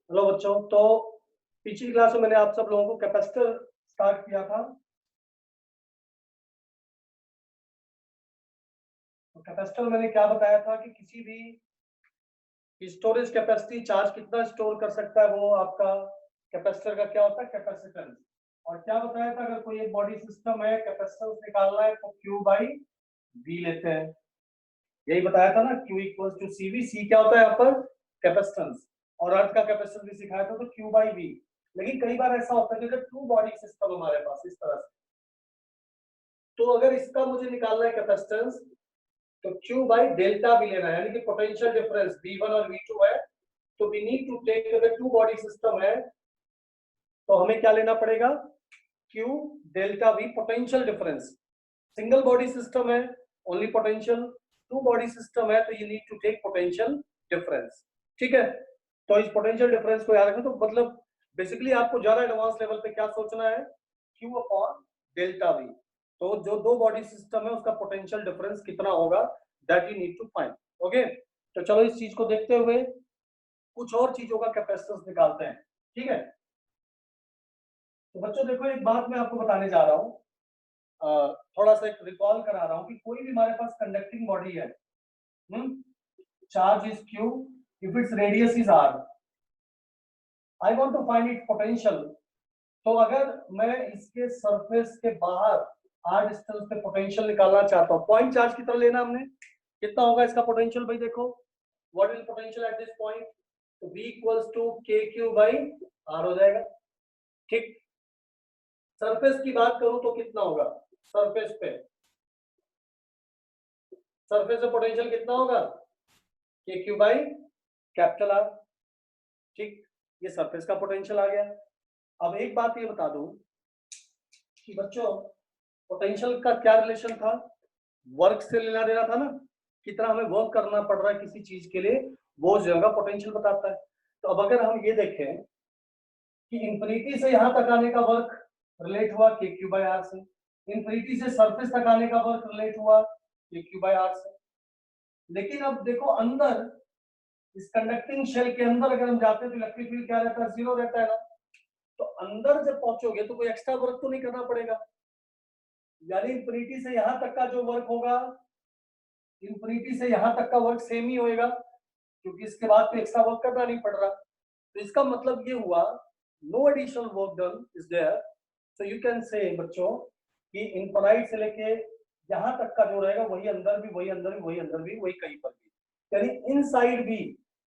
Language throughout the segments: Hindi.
हेलो बच्चों, तो पिछली क्लास में मैंने आप सब लोगों को कैपेसिटर स्टार्ट किया था। तो कैपेसिटर मैंने क्या बताया था कि किसी भी स्टोरेज कैपेसिटी चार्ज कितना स्टोर कर सकता है, वो आपका कैपेसिटर का क्या होता है, कैपेसिटेंस। और क्या बताया था, अगर कोई एक बॉडी सिस्टम है, कैपेसिटेंस निकालना है तो क्यू बाई वी लेते हैं। यही बताया था ना, Q equals to C V. C क्या होता है यहाँ पर, कैपेसिटेंस। और अर्थ का कैपेसिटेंस भी सिखाया था, तो क्यू बाई वी। लेकिन कई बार ऐसा होता है कि अगर टू बॉडी सिस्टम हमारे पास इस तरह से, तो अगर इसका मुझे निकालना है कैपेसिटेंस, तो Q बाई डेल्टा भी लेना है, यानी कि पोटेंशियल डिफरेंस V1 और V2 है। तो वी नीड टू टेक, अगर टू बॉडी सिस्टम है तो हमें क्या लेना पड़ेगा, Q delta V potential difference. Single body system है, only potential. Two body system है तो you need to take potential difference. ठीक है, तो इस पोटेंशियल डिफरेंस को याद रखें। तो मतलब बेसिकली आपको ज्यादा एडवांस लेवल पे क्या सोचना है, Q अपॉन डेल्टा V। तो जो दो बॉडी सिस्टम है उसका पोटेंशियल डिफरेंस कितना होगा, that you need to find. Okay, तो चलो इस चीज को देखते हुए कुछ और चीजों का कैपेसिटेंस निकालते हैं। ठीक है, तो बच्चों देखो, एक बात मैं आपको बताने जा रहा हूँ, थोड़ा सा एक रिकॉल करा रहा हूँ कि कोई भी हमारे पास कंडक्टिंग बॉडी है, charge is Q, if its radius is R, I want to find it potential. तो अगर मैं इसके सरफेस के बाहर r डिस्टेंस पे पोटेंशियल निकालना चाहता हूँ, पॉइंट चार्ज की तरह लेना हमने, कितना होगा इसका पोटेंशियल भाई, देखो what is potential at this point, तो v equals to kq by r हो जाएगा। ठीक, सरफेस की बात करूं तो कितना होगा, सरफेस पे, सरफेस पे पोटेंशियल कितना होगा, kq बाई कैपिटल R। ठीक, ये सरफेस का पोटेंशियल आ गया। अब एक बात ये बता दूं कि बच्चों, पोटेंशियल का क्या रिलेशन था, वर्क से लेना देना था ना, कितना हमें वर्क करना पड़ रहा है किसी चीज के लिए, वो उस जगह पोटेंशियल बताता है। तो अब अगर हम ये देखें कि इंफिनिटी से यहां तक आने का वर्क रिलेट हुआ के क्यू बाई आर से, इंफिनिटी से सरफेस तक आने का वर्क रिलेट हुआ के क्यू बाई आर से। लेकिन अब देखो, अंदर इस कंडक्टिंग शेल के अंदर अगर हम जाते हैं तो इलेक्ट्रिक फील्ड क्या रहता है, जीरो रहता है ना। तो अंदर जब पहुंचोगे तो कोई एक्स्ट्रा वर्क तो नहीं करना पड़ेगा, यानी इंफिनिटी से यहां तक का जो वर्क होगा, इंफिनिटी से यहां तक का वर्क सेम ही होएगा, क्योंकि इसके बाद तो एक्स्ट्रा वर्क करना नहीं पड़ रहा। तो इसका मतलब ये हुआ, no additional work done is there. So you can say बच्चों कि इनफाइनाइट से लेके यहां तक का जो रहेगा, वही अंदर भी, वही अंदर भी, वही अंदर भी, वही कहीं पर भी, यानी इनसाइड भी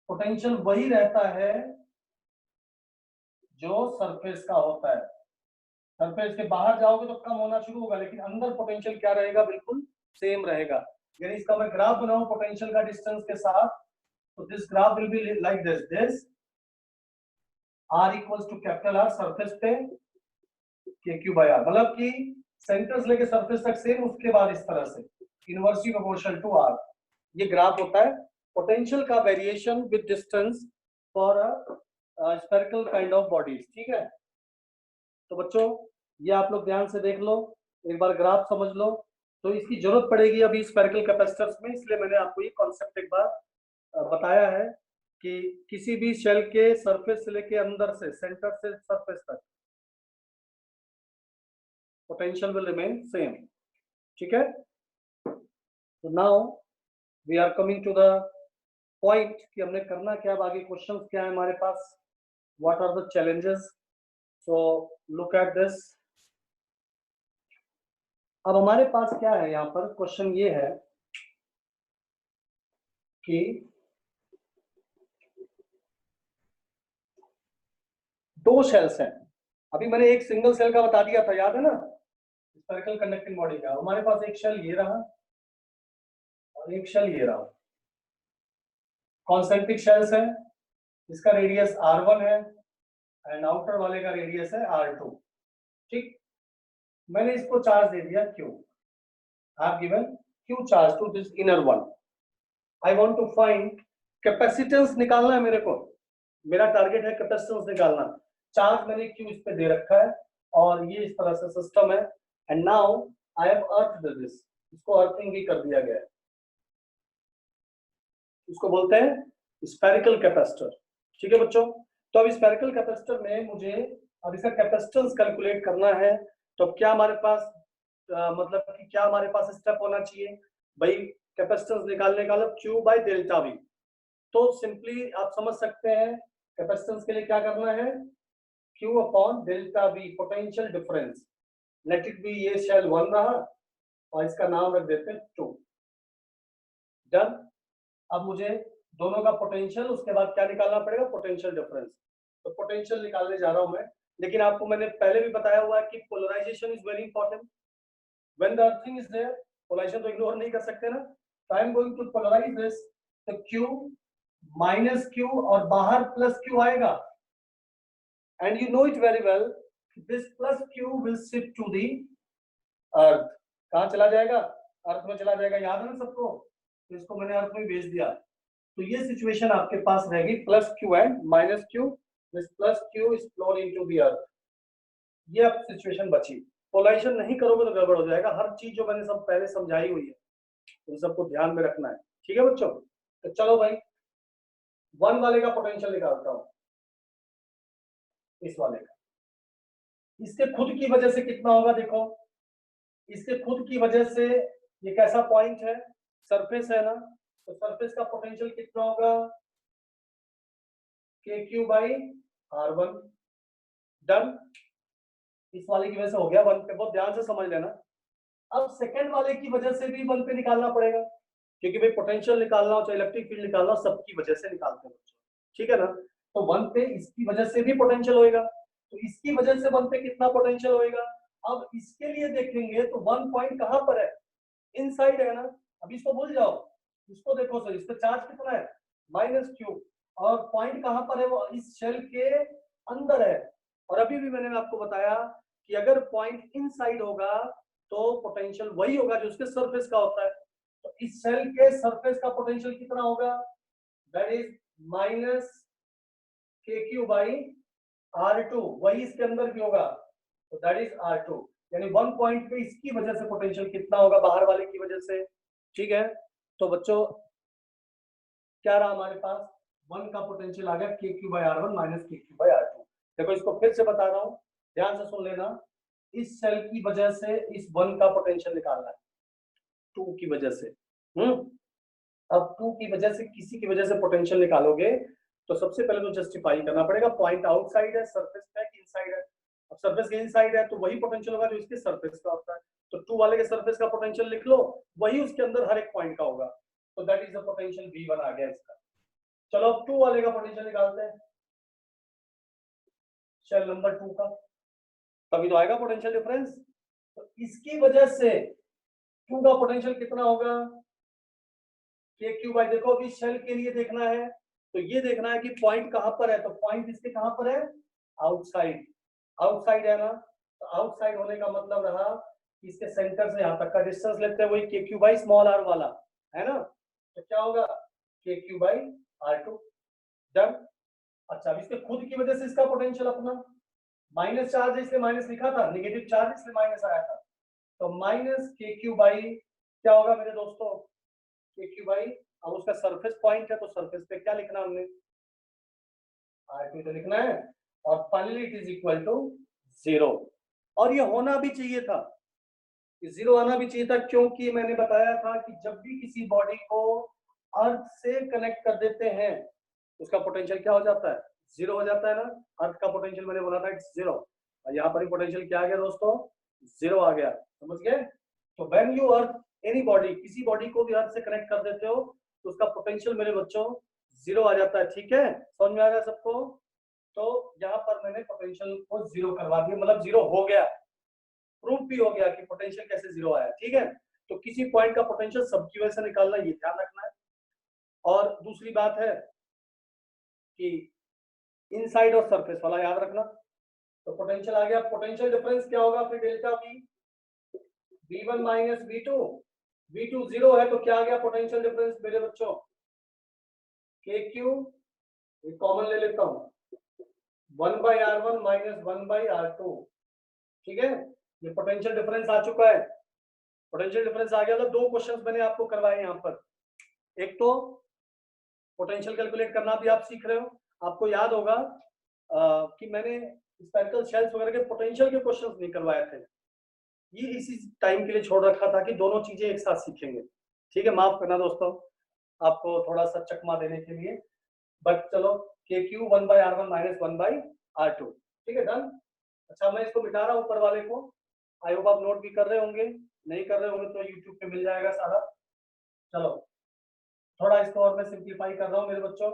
पोटेंशियल वही रहता है जो सरफेस का होता है। सरफेस के बाहर जाओगे तो कम होना शुरू होगा, लेकिन अंदर पोटेंशियल क्या रहेगा, बिल्कुल सेम रहेगा। यानी इसका मैं ग्राफ बनाऊं पोटेंशियल का डिस्टेंस के साथ, तो this graph will be like this R equals to capital R surface पे के क्यू बाई आर, मतलब कि सेंटर से लेके सरफेस तक सेम, उसके बाद इस तरह से इनवर्सली प्रोपोर्शनल टू R। ये ग्राफ होता है पोटेंशियल का variation with distance for a spherical kind of bodies. ठीक है, तो बच्चों ये आप लोग ध्यान से देख लो, एक बार ग्राफ समझ लो। तो इसकी जरूरत पड़ेगी अभी स्फेरिकल कैपेसिटर्स में, इसलिए मैंने आपको ये कॉन्सेप्ट एक बार बताया है कि किसी भी शेल के सरफेस से लेके अंदर से, सेंटर से सरफेस तक, पोटेंशियल विल रिमेन सेम। ठीक है, तो now we are coming to the point कि हमने करना क्या, अब आगे क्वेश्चंस क्या है हमारे पास, what are the challenges. So look at this. अब हमारे पास क्या है, यहाँ पर क्वेश्चन ये है कि दो शेल्स हैं। अभी मैंने एक सिंगल सेल का बता दिया था, याद है ना, स्फेरिकल कंडक्टिंग बॉडी का। हमारे पास एक शेल ये रहा और एक शेल ये रहा, कॉन्सेंट्रिक शेल्स है, इसका रेडियस r1 है एंड आउटर वाले का रेडियस है r2। ठीक, मैंने इसको चार्ज दे दिया q, I have given q charge to this inner one. I want to find capacitance, निकालना है मेरे को, मेरा टारगेट है कैपेसिटेंस निकालना। चार्ज मैंने q इस पे दे रखा है और ये इस तरह से सिस्टम है, and now I have earthed this, इसको अर्थिंग भी कर दिया गया है, इसको बोलते हैं स्फेरिकल कैपेसिटर। ठीक है बच्चों, तो अब स्फेरिकल कैपेसिटर में मुझे अब इसका कैपेसिटेंस कैलकुलेट करना है, तो क्या हमारे पास मतलब कि क्या हमारे पास स्टेप होना चाहिए भाई कैपेसिटेंस निकालने का, मतलब Q बाई डेल्टा V। तो सिंपली आप समझ सकते हैं कैपेसिटेंस के लिए क्या करना है, Q upon delta V potential difference, let it be ये शेल 1 रहा और इसका नाम रख देते हैं 2। डन। अब मुझे दोनों का पोटेंशियल, उसके बाद क्या निकालना पड़ेगा, पोटेंशियल डिफरेंस। तो पोटेंशियल निकालने जा रहा हूं मैं, लेकिन आपको मैंने पहले भी बताया हुआ है कि polarisation is very important. When the earthing is there, polarisation तो इग्नोर नहीं कर सकते ना, तो I am going to polarise this, तो Q माइनस Q और बाहर प्लस Q आएगा, and you know it very well, this plus Q will shift to the earth. कहां चला जाएगा, अर्थ में चला जाएगा, याद है ना सबको, तो इसको मैंने अर्थ में भेज दिया। तो ये सिचुएशन आपके पास रहेगी plus Q and minus Q, this plus Q is phloem into the earth. ये अब सिचुएशन बची। पोलराइजेशन नहीं करोगे तो गड़बड़ हो जाएगा। हर चीज जो मैंने सब पहले समझाई हुई है उन सबको ध्यान में रखना है, ठीक है बच्चों। तो चलो भाई 1 वाले का पोटेंशियल निकालता हूं, इस वाले का। इसके खुद की वजह से कितना होगा, देखो इसके खुद की वजह से ये कैसा पॉइंट है, सरफेस है ना, तो सरफेस का पोटेंशियल कितना होगा, KQ बाई R1। डन। इस वाले की वजह से हो गया 1 पे, बहुत ध्यान से समझ लेना। अब सेकंड वाले की वजह से भी 1 पे निकालना पड़ेगा, क्योंकि भाई पोटेंशियल निकालना हो चाहे इलेक्ट्रिक फील्ड निकालना हो, सबकी वजह से निकालते हैं बच्चों, ठीक है ना। तो 1 पे इसकी वजह से भी पोटेंशियल होएगा, तो इसकी वजह से 1 पे कितना पोटेंशियल होएगा। अब इसके लिए देखेंगे तो 1 पॉइंट कहां पर है, इनसाइड है ना। अब इसको भूल जाओ, इसको देखो सर, इस पे चार्ज कितना है, माइनस Q, और पॉइंट कहां पर है, वो इस शेल के अंदर है। और अभी भी मैंने आपको बताया कि अगर पॉइंट इनसाइड होगा तो पोटेंशियल वही होगा जो उसके सरफेस का होता है। तो इस शेल के सरफेस का पोटेंशियल कितना होगा, that is minus KQ by R2, वही इसके अंदर भी होगा, तो दैट इज R2। यानी 1 पॉइंट पे इसकी वजह से पोटेंशियल कितना होगा, बाहर वाले की वजह से, ठीक है। तो बच्चों क्या रहा हमारे पास, 1 का पोटेंशियल आ गया KQ by R1 minus KQ by R2। देखो इसको फिर से बता रहा हूं, ध्यान से सुन लेना। इस सेल की वजह से इस 1 का पोटेंशियल निकालना है, 2 की वजह से। अब 2 की वजह से किसी की वजह से पोटेंशियल निकालोगे तो सबसे पहले तो जस्टिफाई करना पड़ेगा, पॉइंट आउटसाइड है, सरफेस पे इनसाइड है। अब सरफेस के इनसाइड है तो वही पोटेंशियल होगा जो इसके सरफेस का होता है। तो 2 वाले के सरफेस का पोटेंशियल लिख लो, वही उसके अंदर हर एक पॉइंट का होगा, तो that is the potential V1 आ गया इसका। चलो अब 2 वाले का पोटेंशियल निकालते हैं, शेल नंबर 2 का, तभी तो आएगा पोटेंशियल डिफरेंस। तो इसकी वजह से 2 का पोटेंशियल कितना होगा, KQ बाई, देखो अभी शेल के लिए देखना है, तो ये देखना है कि पॉइंट कहां पर है, तो पॉइंट इसके कहां पर है, आउटसाइड। आउटसाइड है ना, तो आउटसाइड होने का मतलब रहा कि इसके सेंटर से यहां तक का डिस्टेंस लेते हैं, वही KQ बाई स्मॉल r वाला है ना, तो क्या होगा KQ बाई R2। डन। अच्छा अब इसके खुद की वजह से इसका पोटेंशियल अपना माइनस चार्ज है इसलिए माइनस लिखा था, नेगेटिव चार्ज इसलिए माइनस आया था, तो माइनस KQ बाई क्या होगा मेरे दोस्तों, KQ बाई, अब उसका सरफेस पॉइंट है तो सरफेस पे क्या लिखना हमने, R2 तो लिखना है, और finally it is equal to 0। और ये होना भी चाहिए था, 0 आना भी चाहिए था, क्योंकि मैंने बताया था कि जब भी किसी बॉडी को अर्थ से कनेक्ट कर देते हैं उसका पोटेंशियल क्या हो जाता है, 0 हो जाता है ना। अर्थ का पोटेंशियल मैंने बोला था इट्स 0, और यहाँ पर पोटेंशियल क्या आ गया दोस्तों, 0 आ गया, समझ गए। तो when you earth any body, किसी बॉडी को भी अर्थ से कनेक्ट कर देते हो तो उसका पोटेंशियल मेरे बच्चों 0 आ जाता है, ठीक है, समझ में आ गया सबको। तो यहाँ पर मैंने पोटेंशियल को 0 करवा दिया, मतलब 0 हो गया, प्रूफ भी हो गया कि पोटेंशियल कैसे 0 आया, ठीक है। तो किसी पॉइंट का पोटेंशियल सबकी वजह से निकालना, ये ध्यान रखना है। और दूसरी बात है कि इनसाइड और सरफेस वाला याद रखना। तो पोटेंशियल आ गया, पोटेंशियल डिफरेंस क्या होगा फिर, delta V, V1 minus V2, V2 0 है तो क्या आ गया पोटेंशियल डिफरेंस मेरे बच्चों, KQ, ये कॉमन ले लेता हूं, 1 by R1 minus 1 by R2, ठीक है। ये पोटेंशियल डिफरेंस आ चुका है, पोटेंशियल डिफरेंस आ गया। तो 2 क्वेश्चंस मैंने आपको करवाए यहाँ पर, एक तो पोटेंशियल कैलकुलेट करना भी आप सीख रहे हो, आपको याद होगा कि मैंने स्पेरिकल शेल्स वगैरह के पोटेंशियल के क्वेश्चंस नहीं करवाए थे, ये इसी टाइम के लिए छोड़ रखा था कि दोनों चीजें एक साथ सीखेंगे। ठीक है, माफ करना दोस्तों आपको थोड़ा सा चकमा देने के लिए, बट चलो के क्यू 1/r1 माइनस 1/r2। ठीक है, डन। अच्छा, मैं इसको मिटा रहा हूँ ऊपर वाले को। आई होप आप नोट भी कर रहे होंगे, नहीं कर रहे होंगे तो यूट्यूब पे मिल जाएगा सारा। चलो थोड़ा इसको और मैं सिंप्लीफाई कर रहा हूँ मेरे बच्चों।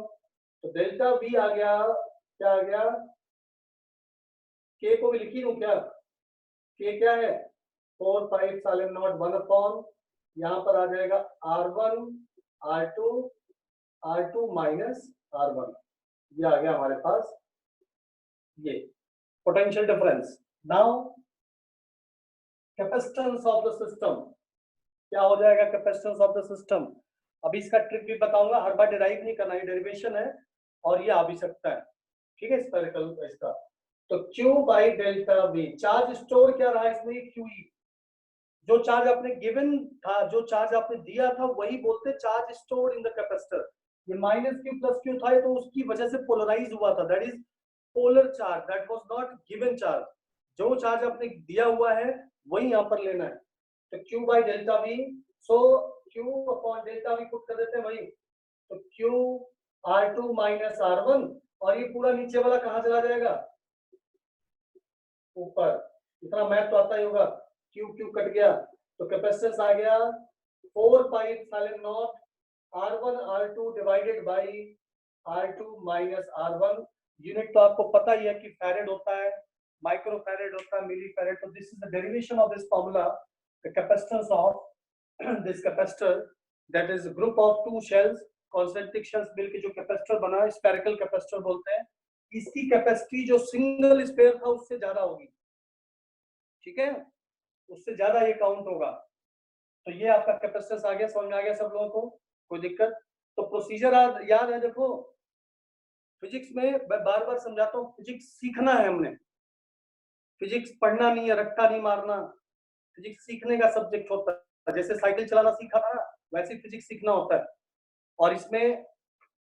तो डेल्टा वी आ गया, क्या आ गया, के को भी लिखी हूँ क्या, के क्या है 4/5 यहाँ पर आ जाएगा R1 R2 R2 minus R1, ये आ गया हमारे पास ये potential difference. Now capacitance of the system क्या हो जाएगा, कैपेसिटेंस ऑफ द सिस्टम। अभी इसका ट्रिक भी बताऊंगा, हर बार डिराइव नहीं करना, ये डेरिवेशन है और ये आ भी सकता है। ठीक है, स्फेरिकल इसका। तो Q by delta V, charge store क्या रहा इसमें, QE, जो चार्ज आपने गिवन था, जो चार्ज आपने दिया था वही बोलते charge store in the capacitor. ये -Q प्लस Q था तो उसकी वजह से पोलराइज हुआ था, that is polar charge, that was not given charge. जो चार्ज आपने दिया हुआ है वही यहाँ पर लेना है। तो Q by delta V, so Q upon delta V put कर देते हैं वही, तो Q R2 माइनस R1, और ये पूरा नीचे वाला कहाँ चला जाएगा, ऊपर। इतना मैथ तो आता ही होगा, Q Q कट गया तो कैपेसिटेंस आ गया 4/0 R1 R2 divided by R2 minus R1। Unit तो आपको पता ही है कि फैरेड होता है, माइक्रो फैरेड होता है, मिली फैरेड। तो this is the derivation of this formula, the capacitance of this capacitor, that is group of two shells, concentric shells मिलके जो कैपेसिटर बना है, स्फेरिकल कैपेसिटर बोलते हैं। इसकी कैपेसिटी जो सिंगल स्पेयर था उससे ज्यादा होगी, ठीक है, उससे ज्यादा ये काउंट होगा। तो ये आपका कैपेसिटेंस आ गया, समझ में आ गया सब लोगों को, कोई दिक्कत। तो प्रोसीजर याद है, देखो फिजिक्स में मैं बार बार समझाता हूँ, फिजिक्स सीखना है हमने, फिजिक्स पढ़ना नहीं है, रट्टा नहीं मारना। फिजिक्स सीखने का सब्जेक्ट होता है, जैसे साइकिल चलाना सीखा था वैसे फिजिक्स सीखना होता है। और इसमें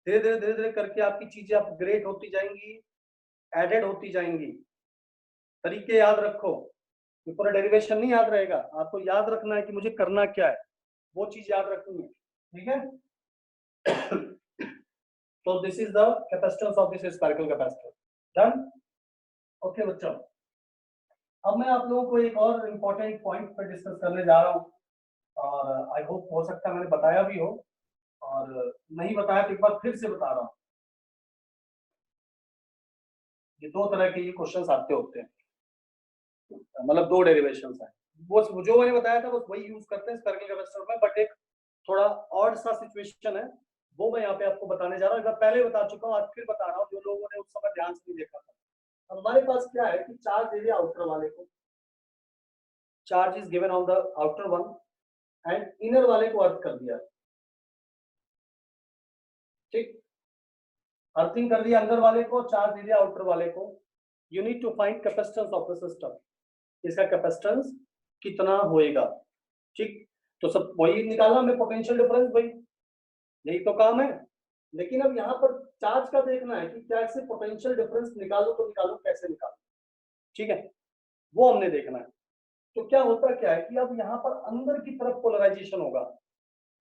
धीरे धीरे करके आपकी चीजें अपग्रेड होती जाएंगी, एडेड होती जाएंगी। तरीके याद रखो, ये पूरा डेरिवेशन नहीं याद रहेगा, आपको याद रखना है कि मुझे करना क्या है, वो चीज याद रखनी है। ठीक है, तो this is the capacitance of this spherical capacitor, done. Okay बच्चों, अब मैं आप लोगों को एक और इम्पोर्टेंट पॉइंट पर डिस्कस करने जा रहा हूँ, और आई होप हो सकता है मैंने बताया भी हो, और नहीं बताया तो एक बार फिर से बता रहा हूँ। ये दो तरह के ये क्वेश्चंस आते होते हैं, मतलब दो डेरिवेशंस हैं, वो जो मैंने बताया था बस वही यूज करते हैं स्फेरिकल कैपेसिटर में, बट एक थोड़ा ऑड सा सिचुएशन है, वो मैं यहाँ पे आपको बताने जा रहा हूँ। एक बार पहले बता चुका हूँ, आज फिर बता रहा हूँ, जो लोगों ने उस समय ध्यान से नहीं देखा था। हमारे पास क्या है कि चार्ज दे दिया आउटर वाले को, charge is given on the outer one, and inner वाले को अर्थ कर दिया, ठीक, अर्थिंग कर दिया अंदर वाले को, चार्ज दे दिया आउटर वाले को। You need to find capacitance of the system, इसका कैपेसिटेंस कितना होएगा, ठीक। तो सब वही निकालना, मैं पोटेंशियल डिफरेंस, भाई यही तो काम है। लेकिन अब यहाँ पर चार्ज का देखना है कि क्या इससे पोटेंशियल डिफरेंस निकालो तो निकालो, कैसे निकालो, ठीक है, वो हमने देखना है। तो क्या होता क्या है कि अब यहाँ पर अंदर की तरफ पोलराइजेशन होगा।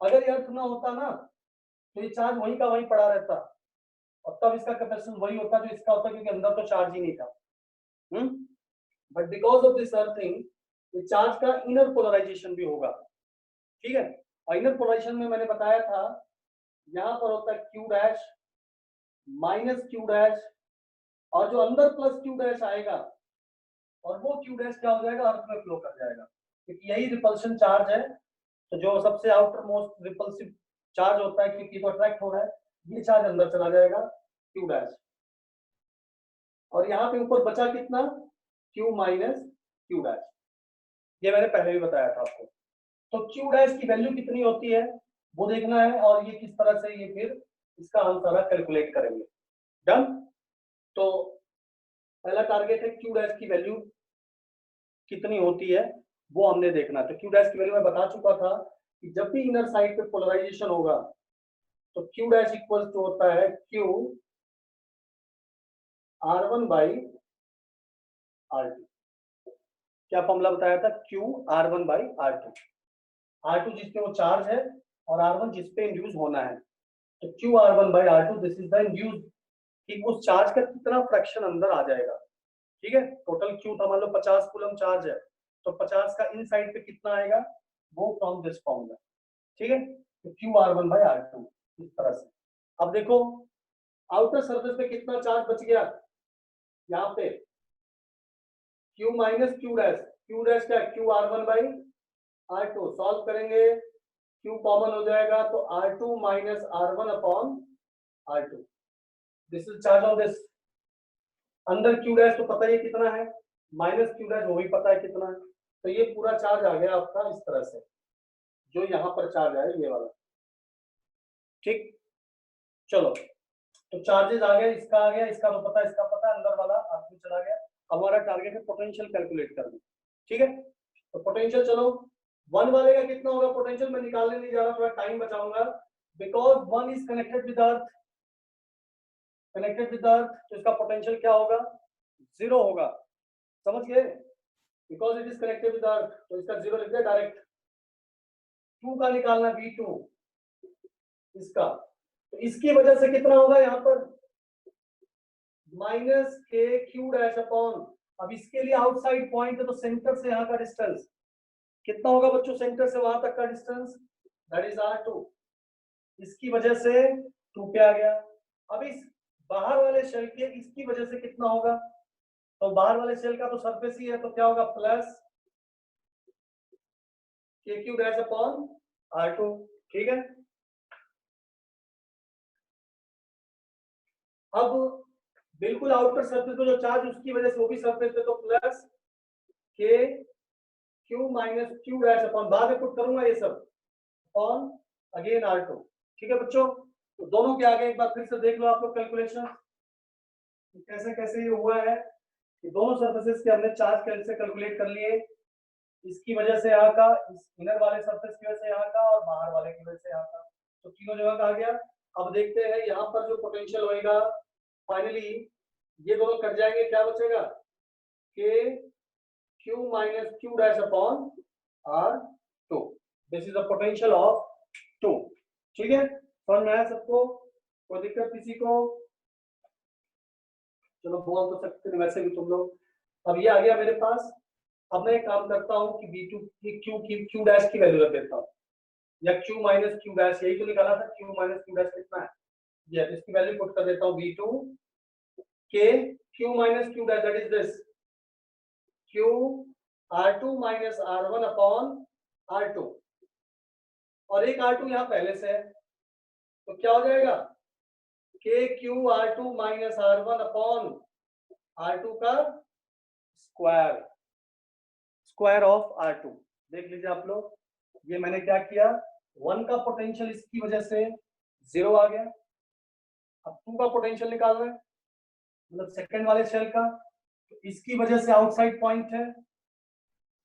अगर ये अर्थ ना होता ना तो ये चार्ज वहीं का वहीं पड़ा रहता, और तब इसका कैपेसिटेंस वही होता जो इसका होता, क्योंकि अंदर तो चार्ज ही नहीं था। But because of this earthing ये चार्ज का इनर पोलराइजेशन भी होगा, ठीक है। और इनर पोलराइजेशन में मैंने बताया था यहाँ पर होता है Q dash minus Q dash, और जो अंदर प्लस Q डैश आएगा, और वो Q डैश क्या हो जाएगा, अर्थ में फ्लो कर जाएगा, क्योंकि यही रिपल्शन चार्ज है। तो जो सबसे आउटर मोस्ट रिपल्सिव चार्ज होता है, क्योंकि वो अट्रैक्ट हो रहा है, ये चार्ज अंदर चला जाएगा Q डैश, और यहाँ पे ऊपर बचा कितना, Q माइनस Q डैश, ये मैंने पहले भी बताया था आपको। तो Q डैश की वैल्यू कितनी होती है वो देखना है, और ये किस तरह से ये फिर इसका आंसर कैलकुलेट करेंगे, डन। तो पहला टारगेट है Q डैश की वैल्यू कितनी होती है वो हमने देखना है। तो Q डैश की वैल्यू मैं बता चुका था कि जब भी इनर साइड पे पोलराइजेशन होगा तो Q डैश इक्वल टू होता है Q R1 बाई R2। क्या फॉर्मूला बताया था? Q R1 by R2। R2 जिसपे वो चार्ज है और R1 जिसपे इंड्यूस होना है, तो Q R1 by R2 this is the induce, कि उस चार्ज का कितना फ्रैक्शन अंदर आ जाएगा। ठीक है, टोटल Q था मान लो 50 कूलम चार्ज है, तो 50 का इन साइड पे कितना आएगा, वो फ्रॉम दिस फॉर्मूला। ठीक है, तो Q R1 बाई R2 इस तरह से। अब देखो आउटर सरफेस पे कितना चार्ज बच गया, यहाँ पे Q minus Q dash, Q dash क्या, Q R1 by R2। Solve करेंगे, Q कॉमन हो जाएगा तो R2 minus R1 upon R2। This is charge of this. अंदर Q डैश तो पता ही कितना है, माइनस Q डैश वो भी पता है कितना है, तो ये पूरा चार्ज आ गया आपका इस तरह से, जो यहाँ पर चार्ज आया ये वाला। ठीक, चलो तो चार्जेस आ गए, इसका आ गया, इसका तो पता है, इसका पता है, अंदर वाला आपको चला गया। अब हमारा टारगेट है पोटेंशियल कैलकुलेट करना। ठीक है, तो पोटेंशियल चलो, वन वाले का कितना होगा पोटेंशियल, मैं निकालने नहीं जा रहा, थोड़ा टाइम बचाऊंगा, because one is connected with earth, connected with earth, तो इसका पोटेंशियल क्या होगा, जीरो होगा। समझ गए, because it is connected with earth, तो इसका जीरो लिख दिया डायरेक्ट। टू का निकालना V2 इसका, तो इसकी वजह से कितना होगा यहाँ पर, माइनस के क्यू डैश अपॉन, अब इसके लिए आउटसाइड पॉइंट है तो सेंटर से यहाँ का डिस्टेंस कितना होगा बच्चों, सेंटर से वहां तक का डिस्टेंस, दैट इज R2। इसकी वजह से 2 पे आ गया। अब इस बाहर वाले शेल के इसकी वजह से कितना होगा, तो बाहर वाले शेल का तो सरफेस ही है, तो क्या होगा, प्लस के क्यू डैश अपॉन R2। ठीक है, अब बिल्कुल आउटर सरफेस पे जो चार्ज उसकी वजह से वो भी सरफेस पे, तो प्लस के Q minus Q dash upon, बाद में पुट करूंगा ये सब, अपॉन अगेन R2। ठीक है बच्चों, तो दोनों के आगे एक बार फिर से देख लो आप लोग कैलकुलेशन, कैसे कैसे ये हुआ है कि दोनों सरफेसेस के हमने चार्ज कैसे कैलकुलेट कर लिए, इसकी वजह से यहाँ का, इस इनर वाले सरफेस की वजह से यहाँ का, और बाहर वाले की वजह से यहाँ का, तो तीनों जगह का आ गया। अब देखते हैं यहाँ पर जो पोटेंशियल होएगा फाइनली, ये दोनों कट जाएंगे, क्या बचेगा, के Q minus Q dash upon R2। This is the potential of 2। ठीक है, समझ में आया सबको, कोई दिक्कत किसी को, चलो बोल तो सकते हैं वैसे भी तुम लोग। अब ये आ गया मेरे पास, अब मैं एक काम करता हूँ कि V2 की क्यू डैश की वैल्यू रख देता हूँ, या Q माइनस क्यू डैश, यही तो निकाला था, Q माइनस क्यू डैश कितना है, ये इसकी वैल्यू पुट कर देता हूँ, V2 के Q minus Q dash, that is this Q R2 minus R1 upon R2, और एक R2 यहाँ पहले से है, तो क्या हो जाएगा, के Q R2 minus R1 upon R2 का स्क्वायर, स्क्वायर ऑफ R2। देख लीजिए आप लोग, ये मैंने क्या किया, 1 का पोटेंशियल इसकी वजह से 0 आ गया, अब 2 का पोटेंशियल निकाल रहे हैं, मतलब सेकंड वाले शेल का, तो इसकी वजह से आउटसाइड पॉइंट है,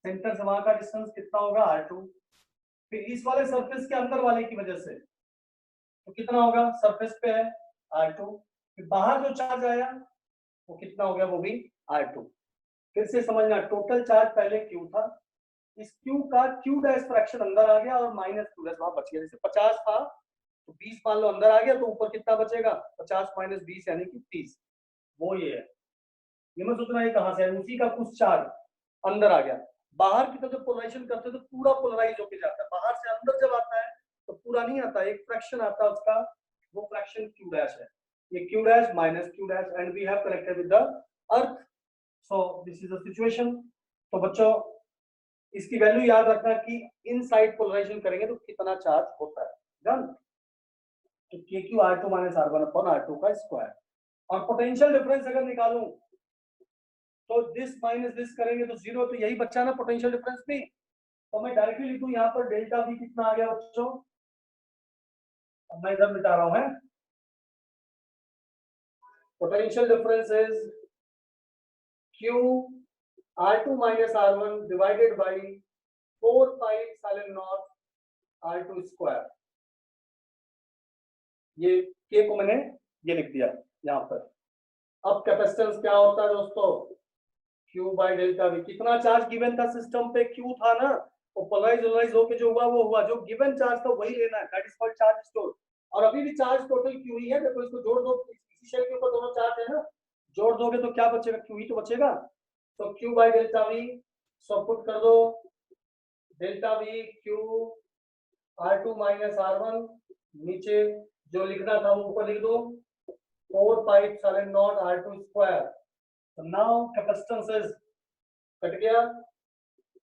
सेंटर से वहां का डिस्टेंस कितना होगा, R2। फिर इस वाले सरफेस के अंदर वाले की वजह से तो कितना होगा, सरफेस पे है R2, फिर बाहर जो चार्ज आया वो कितना हो गया, वो भी R2। फिर से समझना, टोटल चार्ज पहले Q था, इस Q का Q डैश फ्रैक्शन अंदर आ गया और माइनस Q डैश वहां बच गया, जैसे 50 था तो 20 मान लो अंदर आ गया, तो ऊपर कितना बचेगा, 50 माइनस 20 यानी कि 30, वो ये है। ये मत सोचना ये कहां से है, उसी का कुछ चार्ज अंदर आ गया। बाहर की तरफ जब पोलराइजेशन करते हैं तो पूरा पोलराइज होकर जाता है, बाहर से अंदर जब आता है तो पूरा नहीं आता, एक फ्रैक्शन आता है उसका, वो फ्रैक्शन Q डैश है, ये Q dash minus Q dash, and we have connected with the earth, so this is the situation. तो बच्चों इसकी वैल्यू याद रखना कि इनसाइड पोलराइजेशन करेंगे तो कितना चार्ज होता है, डन। तो के Q R2 minus R1 upon R2 का स्क्वायर, और पोटेंशियल डिफरेंस अगर निकालूं तो दिस माइनस दिस करेंगे तो 0, तो यही बच्चा ना पोटेंशियल डिफरेंस भी, तो मैं डायरेक्टली लिखूं यहाँ पर डेल्टा भी कितना आ गया बच्चों, अब मैं इधर मिटा रहा हूं, है potential difference is Q R2 minus R1 divided by 4 pi epsilon naught R2 square. ये K को मैंने ये लिख दिया यहाँ पर, अब कैपेसिटेंस क्या होता है दोस्तों, Q बाई डेल्टा वी। कितना चार्ज गिवन था सिस्टम पे, Q था ना, वो पोलराइज होके जो हुआ वो हुआ, जो गिवन चार्ज था वही लेना है, that is called charge store. और अभी भी चार्ज टोटल Q ही है, देखो इसको जोड़ दो, इसी शेल के ऊपर दोनों चार्ज है ना, जोड़ दोगे तो क्या बचेगा, Q ही तो बचेगा। तो Q by delta we, so put कर दो delta we Q R2 minus R1, नीचे जो लिखना था वो ऊपर लिख दो, 4 pi epsilon not R2 square. So now capacitance is cut गया,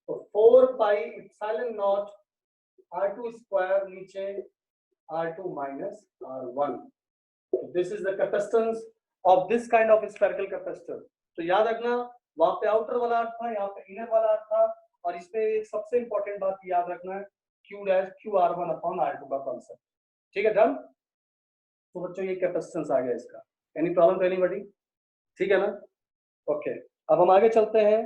तो 4 pi epsilon not R2 square नीचे R2 minus R1। This is the capacitance of this kind of spherical capacitor. तो याद रखना, वहां पे आउटर वाला अर्थ था, यहाँ पे इनर वाला अर्थ था, और इसमें एक सबसे इंपॉर्टेंट बात याद रखना है, Q dash QR1 upon R2 का कॉन्सेप्ट। ठीक है, डन। तो बच्चों ये कैपेसिटेंस आ गया इसका, एनी प्रॉब्लम टू एनीबॉडी, ठीक है ना, ओके। अब हम आगे चलते हैं,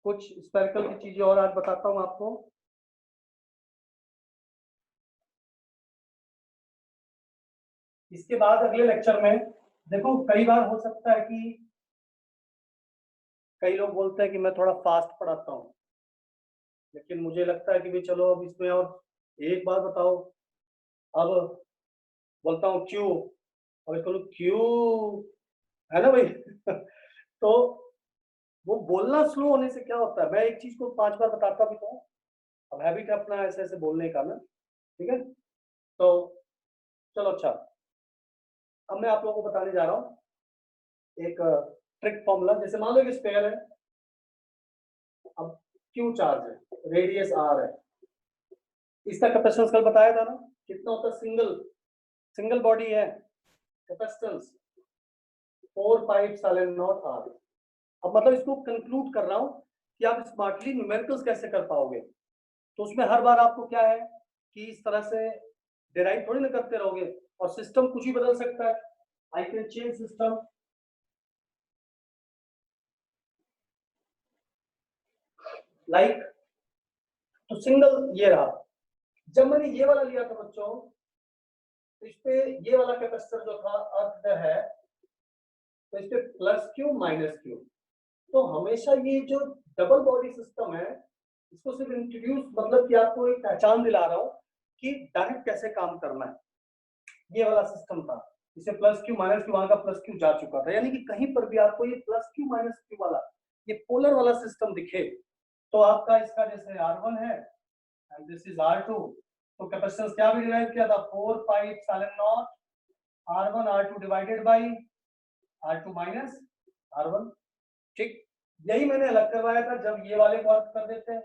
कुछ स्फेरिकल की चीजें और आज बताता हूं आपको। इसके बाद अगले लेक्चर में देखो, कई बार हो सकता है कि कई लोग बोलते हैं कि मैं थोड़ा फास्ट पढ़ाता हूँ, लेकिन मुझे लगता है कि भी चलो अब इसमें और एक बार बताओ, अब बोलता हूँ क्यू, अब इसको क्यू, है ना भाई तो वो बोलना स्लो होने से क्या होता है, मैं एक चीज को 5 बार बताता भी तो हूँ, अब हैबिट है अपना ऐसे ऐसे बोलने का ना, ठीक है। तो चलो अच्छा, अब मैं आप लोगों को बताने जा रहा हूँ एक ट्रिक फॉर्मूला। जैसे मान लो कि स्फीयर है, अब क्यू चार्ज है, रेडियस आर है, इसका कैपेसिटेंस कल बताया था ना, कितना होता है, सिंगल बॉडी है, capacitance 4 pi epsilon naught R. अब मतलब इसको कंक्लूड कर रहा हूँ कि आप स्मार्टली न्यूमेरिकल्स कैसे कर पाओगे। तो उसमें हर बार आपको क्या है कि इस तरह से डिराइव थोड़ी ना करते रहोगे, और सिस्टम कुछ ही बदल सकता है, I can change system, like, तो सिंगल ये रहा। जब मैंने ये वाला लिया था बच्चों, तो इस पे ये वाला कैपेसिटर जो था अर्थ है, तो इस पे प्लस क्यू माइनस क्यू। तो हमेशा ये जो डबल बॉडी सिस्टम है, इसको सिर्फ इंट्रोड्यूस मतलब कि आपको एक पहचान दिला रहा हूँ कि डायरेक्ट कैसे काम करना है। ये वाला सिस्टम था, इसे प्लस क्यू माइनस क्यू, वहां का प्लस क्यू जा चुका था, यानी कि कहीं पर भी आपको ये प्लस क्यू माइनस क्यू वाला ये पोलर वाला सिस्टम दिखे, तो आपका इसका जैसे R1 है एंड दिस इज R2, तो कैपेसिटेंस क्या भी डिराइव किया था, 4 pi epsilon not R1 R2 divided by R2 minus R1। ठीक, यही मैंने अलग करवाया था, जब ये वाले को अर्थ कर देते हैं,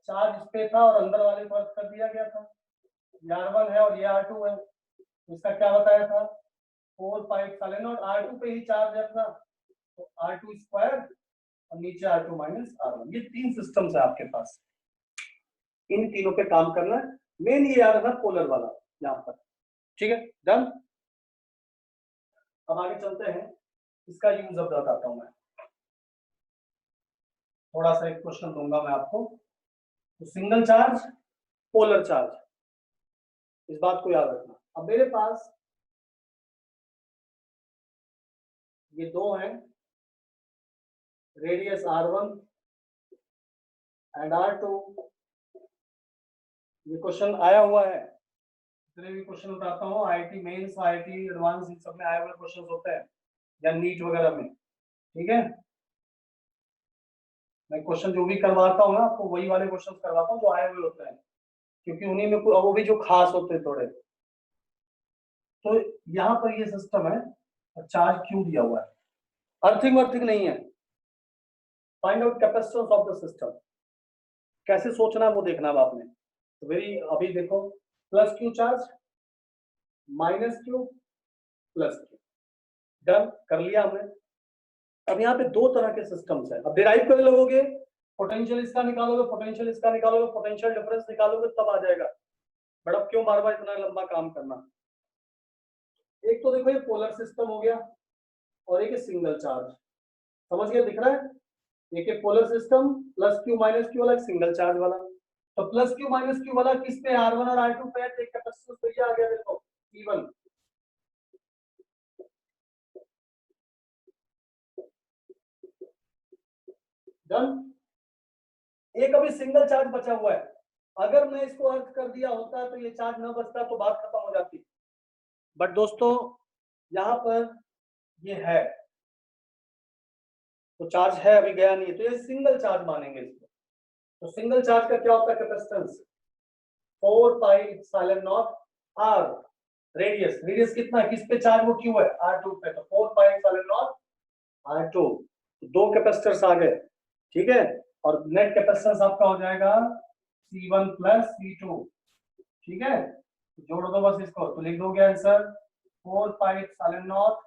चार्ज इस पे था और अंदर वाले को अर्थ कर दिया गया था, ये R1 है और ये R2 है, इसका क्या बताया था, 4 पाई एप्सिलॉन नॉट, R2 पे ही चार्ज है अपना, तो R2 स्क्वायर और नीचे R2 माइनस R1। ये 3 सिस्टम्स है आपके पास, इन तीनों पे काम करना है, मेन ये आ रहा था पोलर वाला यहाँ पर, ठीक है, डन। अब आगे चलते हैं, इसका यूज अब बताता हूं मैं, थोड़ा सा एक क्वेश्चन दूंगा मैं आपको। तो सिंगल चार्ज, पोलर चार्ज, इस बात को याद रखना। अब मेरे पास ये दो हैं, रेडियस R1 एंड R2। ये क्वेश्चन आया हुआ है, जितने भी क्वेश्चन उठाता हूँ IIT मेंस, IIT एडवांस, इन सब में आए हुए क्वेश्चन होते हैं, या नीट वगैरह में, ठीक है। मैं क्वेश्चन जो भी करवाता हूँ ना आपको, वही वाले क्वेश्चन करवाता हूँ जो आए हुए होते हैं, क्योंकि उन्हीं में वो भी जो खास होते हैं थोड़े। तो यहाँ पर ये सिस्टम है, चार्ज क्यों दिया हुआ है, अर्थिंग वर्थिंग नहीं है, find out capacitance of the system, कैसे सोचना है वो देखना है आपने। तो वेरी, अभी देखो, plus Q charge minus Q plus Q, done कर लिया हमने। अब यहाँ पे दो तरह के सिस्टम्स है, अब डिराइव कर लोगे, पोटेंशियल इसका निकालोगे, पोटेंशियल इसका निकालोगे, पोटेंशियल डिफरेंस निकालोगे, तब आ जाएगा। बट अब क्यों बार बार इतना लंबा काम करना। एक तो देखो ये पोलर सिस्टम हो गया, और एक सिंगल चार्ज, समझ गए, दिख रहा है, एक polar system plus Q minus Q वाला, सिंगल चार्ज वाला। तो प्लस क्यू माइनस क्यू वाला किस पे, R1 और R2 पे है, तो एक कैपेसिटेंस तो ये आ गया देखो, P1, डन। एक अभी सिंगल चार्ज बचा हुआ है, अगर मैं इसको अर्थ कर दिया होता तो ये चार्ज न बचता तो बात खत्म हो जाती। बट दोस्तों यहाँ पर ये है, तो चार्ज है अभी गया नहीं है, तो ये सिंगल चार्ज मानेंगे इसको। तो सिंगल चार्ज का क्या होता है capacitance, 4 pi epsilon naught R. Radius, radius कितना है, किस पे चार्ज वो क्यों है, R2 पे, तो 4 पाई एप्सिलॉन नॉट R2। तो दो कैपेसिटर्स आ गए, ठीक है, और नेट कैपेसिटेंस आपका हो जाएगा C1 प्लस C2, ठीक है, तो जोड़ दो बस इसको, तो लिख दोगे answer 4 pi epsilon not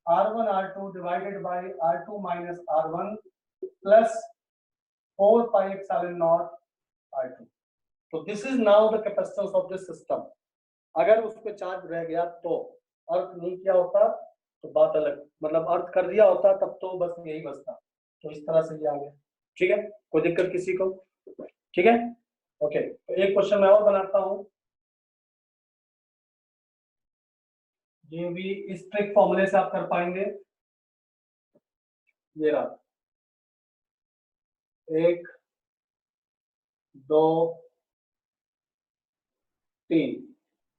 R1 R2 divided by R2 minus R1 plus 4 pi epsilon naught R2। तो this is now the capacitance of this system. अगर उस पे चार्ज रह गया तो, अर्थ नहीं किया होता तो बात अलग, मतलब अर्थ कर दिया होता तब तो बस यही बचता। तो इस तरह से ये आ गया, ठीक है, कोई दिक्कत किसी को, ठीक है, ओके। तो एक क्वेश्चन मैं और बनाता हूं, ये भी इस ट्रिक फॉर्मूले से आप कर पाएंगे। ये रहा, 1 2 3,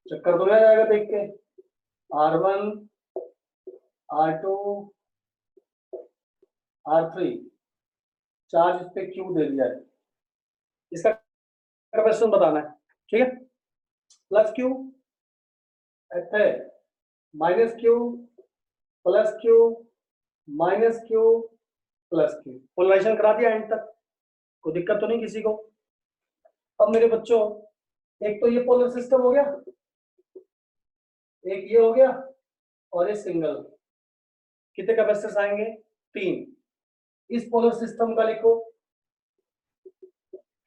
चक्कर तो नहीं आ जाएगा देख के, R1 R2 R3, चार्ज इस पे क्यू दे दिया है, इसका कैपेसिटेंस बताना है, ठीक है, प्लस क्यू है, minus Q plus Q minus Q plus Q, polarisation करा दिया एंड तक, कोई दिक्कत तो नहीं किसी को। अब मेरे बच्चों एक तो ये पोलर सिस्टम हो गया, एक ये हो गया, और ये सिंगल, कितने कैपेसिटर्स आएंगे, 3। इस पोलर सिस्टम का लिखो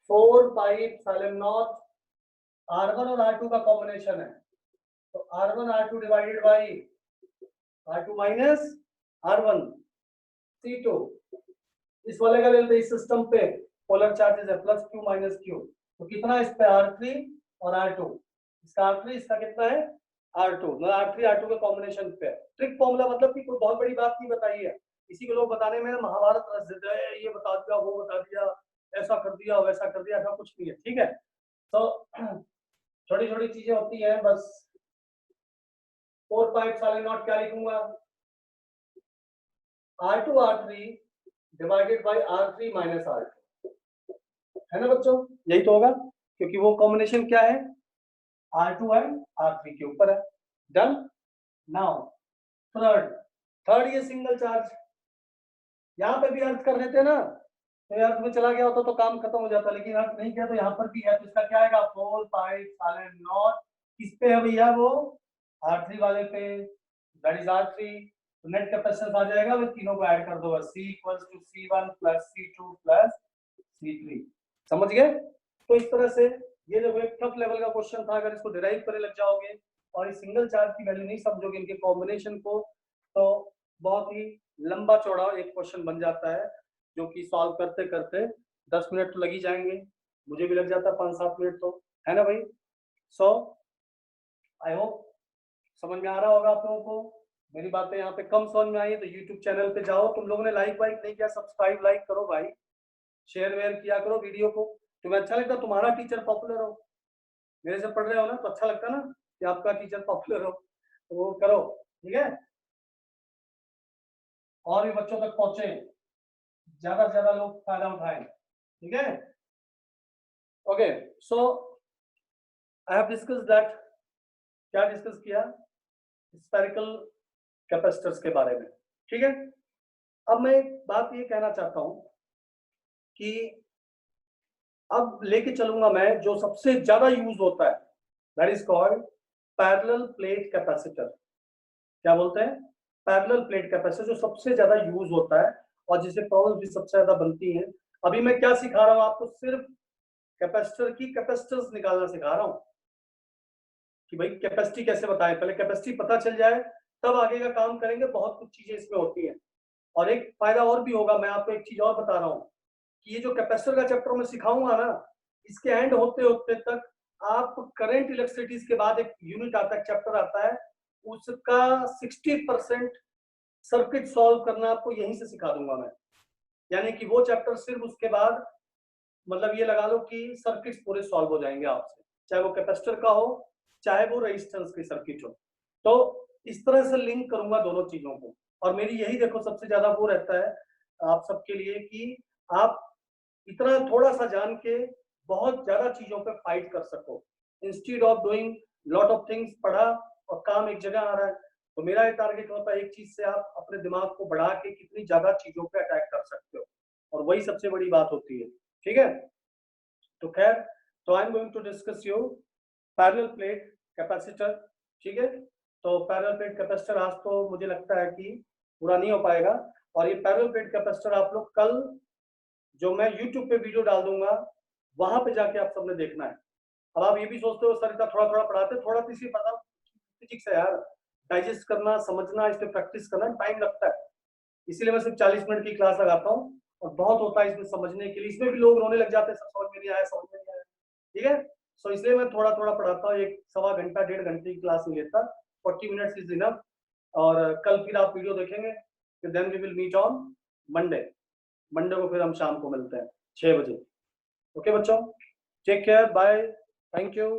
4 पाई एप्सिलॉन नॉट R1 और R2 का कॉम्बिनेशन है, तो R1 R2 divided by R2 minus R1 C2। इस वाले का ले लेते, इस सिस्टम पे पोलर चार्जेस है प्लस क्यू माइनस क्यू, तो कितना इस पे R3 और R2, इसका R3 इसका कितना है R2, मतलब R3 R2 के कॉम्बिनेशन पे। ट्रिक फॉर्मूला मतलब कि कोई बहुत बड़ी बात नहीं बताई है, इसी को लोग बताने में महाभारत रच देते हैं, ये बता दिया वो बता दिया, ऐसा कर दिया वैसा कर दिया, ऐसा कुछ नहीं है, ठीक है। तो छोटी छोटी चीजें होती हैं बस। 4 पाई एप्सिलॉन नॉट क्या लिखूंगा, R2 R3 divided by R3 minus R2, है ना बच्चों, यही तो होगा, क्योंकि वो कॉम्बिनेशन क्या है, R2 एंड R3 के ऊपर है। डन। नाउ थर्ड, थर्ड ये सिंगल चार्ज, यहाँ पे भी अर्थ कर देते ना, तो अर्थ में चला गया होता तो काम खत्म हो जाता, लेकिन अर्थ नहीं किया तो यहाँ पर भी है, तो इसका क्या आएगा 4 पाई एप्सिलॉन नॉट, किस पे है भैया वो R3 वाले पे, दैट इज R3। तो नेट कैपेसिटेंस आ जाएगा, वो तीनों को ऐड कर दो बस, C equals to C1 plus C2 plus C3, समझ गए। तो इस तरह से ये जो एक टफ लेवल का क्वेश्चन था, अगर इसको डिराइव करने लग जाओगे और इस सिंगल चार्ज की वैल्यू नहीं समझोगे इनके कॉम्बिनेशन को, तो बहुत ही लंबा चौड़ा एक क्वेश्चन बन जाता है, जो कि सॉल्व करते करते 10 मिनट तो लग ही जाएंगे, मुझे भी लग जाता है 5-7 मिनट, तो है ना भाई। सो आई होप समझ में आ रहा होगा आप लोगों को, मेरी बातें यहाँ पे कम समझ में आई तो यूट्यूब चैनल पे जाओ, तुम लोगों ने लाइक वाइक नहीं किया, सब्सक्राइब लाइक करो भाई, शेयर वेयर किया करो वीडियो को, तुम्हें अच्छा लगता तुम्हारा टीचर पॉपुलर हो, मेरे से पढ़ रहे हो ना तो अच्छा लगता ना कि आपका टीचर पॉपुलर हो, तो वो करो, ठीक है, और भी बच्चों तक पहुंचे, ज्यादा से ज्यादा लोग फायदा उठाएं, ठीक है। Okay, so I have discuss that, क्या डिस्कस किया, स्फेरिकल कैपेसिटर्स के बारे में, ठीक है। अब मैं एक बात ये कहना चाहता हूं कि अब लेके चलूंगा मैं जो सबसे ज्यादा यूज होता है, that is called parallel plate capacitor. क्या बोलते हैं, पैरेलल प्लेट कैपेसिटर, जो सबसे ज्यादा यूज होता है और जिससे प्रॉब्लम भी सबसे ज्यादा बनती है। अभी मैं क्या सिखा रहा हूं आपको, सिर्फ कैपेसिटर की कैपेसिटेंस निकालना सिखा रहा हूं कि भाई कैपेसिटी कैसे बताएं, पहले कैपेसिटी पता चल जाए तब आगे का काम करेंगे, बहुत कुछ चीजें इसमें होती हैं। और एक फायदा और भी होगा, मैं आपको एक चीज और बता रहा हूँ कि ये जो कैपेसिटर का चैप्टर मैं सिखाऊंगा ना, इसके एंड होते होते तक आप करंट इलेक्ट्रिसिटीज के बाद एक यूनिट आता है, चैप्टर आता है, उसका 60% सर्किट सॉल्व करना आपको यहीं से सिखा दूंगा मैं। यानी कि वो चैप्टर सिर्फ उसके बाद मतलब ये लगा लो कि सर्किट्स पूरे सॉल्व हो जाएंगे आपसे, चाहे वो कैपेसिटर का हो चाहे वो रेजिस्टेंस की सर्किट हो। तो इस तरह से लिंक करूंगा दोनों चीजों को। और मेरी यही देखो सबसे ज्यादा वो रहता है आप सबके लिए कि आप इतना थोड़ा सा जान के बहुत ज्यादा चीजों पे फाइट कर सको, instead of doing lot of things. पढ़ा और काम एक जगह आ रहा है, तो मेरा ये टारगेट होता है एक चीज से आप अपने दिमाग को बढ़ा के कितनी ज्यादा चीजों पे अटैक कर सकते हो, और वही सबसे बड़ी बात होती है। ठीक है, तो खैर, तो I am going to discuss you parallel plate capacitor. ठीक है, तो पैरेलल प्लेट कैपेसिटर आज तो मुझे लगता है कि पूरा नहीं हो पाएगा, और ये पैरेलल प्लेट कैपेसिटर आप लोग कल जो मैं YouTube पे वीडियो डाल दूंगा वहां पे जाके आप सबने देखना है। अब आप ये भी सोचते हो सर इतना थोड़ा थोड़ा पढ़ाते, थोड़ा तो इसी पता फिजिक्स है यार, डाइजेस्ट करना समझना इस पे प्रैक्टिस करना टाइम लगता है, इसीलिए मैं सिर्फ 40 मिनट की क्लास लगाता हूँ, और बहुत होता है इसमें समझने के लिए। इसमें भी लोग रोने लग जाते हैं, सब समझ में नहीं आया समझ में नहीं आया। ठीक है, सो इसलिए मैं थोड़ा थोड़ा पढ़ाता हूँ, एक सवा घंटा 1.5 घंटे की क्लास नहीं लेता, 40 मिनट्स इज इनफ। और कल फिर आप वीडियो देखेंगे, फिर then we will meet on Monday. Monday को फिर हम शाम को मिलते हैं 6 बजे। ओके बच्चों, take care, bye, thank you.